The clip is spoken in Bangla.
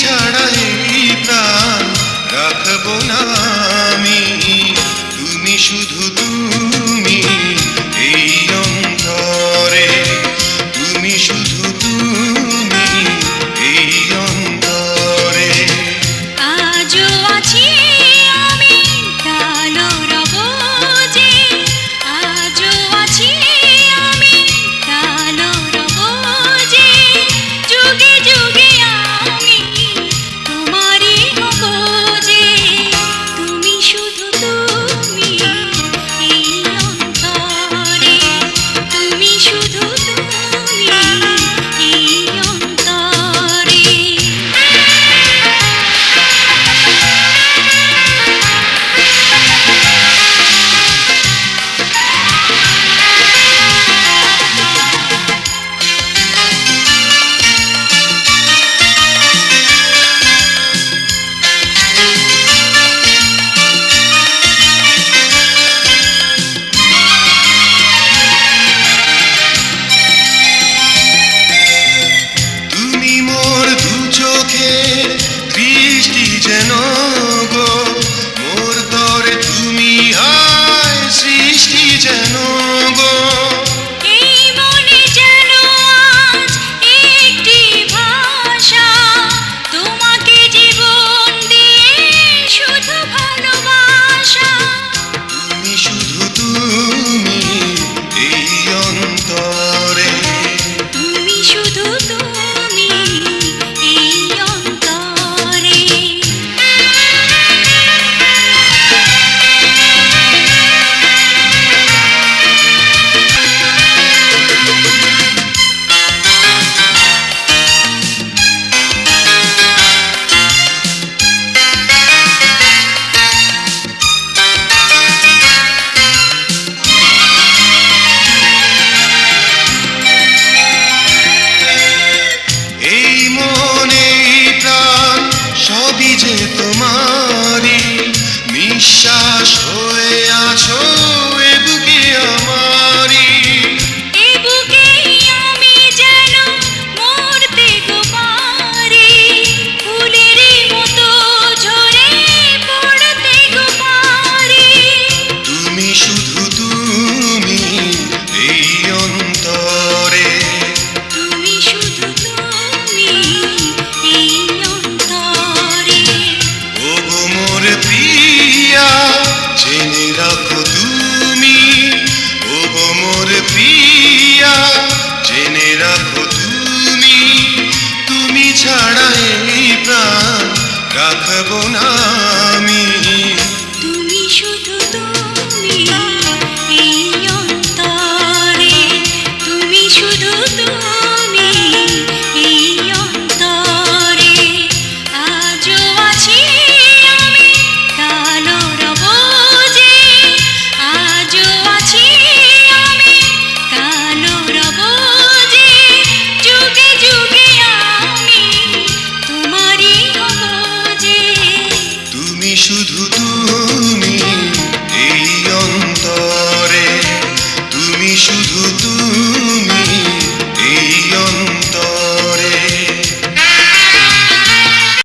ছাড়া এই প্রাণ রাখবো না আমি। তুমি শুধু তুমি এই অন্তরে, তুমি শুধু তুমি এই অন্তরে। আজও আছি আমি, কালো রব যে। আজও আছি আমি, কালো রব যে। যুগে যুগে আমি তোমারই হব যে। তুমি শুধু তুমি এই অন্তরে, তুমি শুধু তুমি এই অন্তরে। তুমি মোর দু চোখের দৃষ্টি যেন গো, মোর তরে তুমি হয় সৃষ্টি যেন গো। এই মনে যেন আজ একটি ভাষা, তোমাকে জীবন দিয়ে শুধু ভালোবাসা। তুমি শুধু তুমি এই অন্তরে, তুমি শুধু তুমি এই অন্তরে। এই মন এই প্রাণ সবই যে তোমারই, নিঃশ্বাস হয়ে আছো এ বুকে আমারই। এ বুকেই আমি যেন মরতে গো পারি, ফুলের মতো ঝরে পড়তে গো পারি। তুমি শুধু তুমি এই অন্তরে, তুমি শুধু তুমি এই অন্তরে। ও গো মোর প্রিয়া জেনে রাখো তুমি, ও গো মোর প্রিয়া জেনে রাখো তুমি। তুমি ছাড়া এই প্রাণ রাখবো না আমি। তুমি শুধু তুমি এই অন্তরে, তুমি শুধু তুমি এই অন্তরে। আজও আছি আমি, কালো রব যে। আজও আছি আমি, কালো রব যে। যুগে যুগে আমি তোমারই হব যে। তুমি শুধু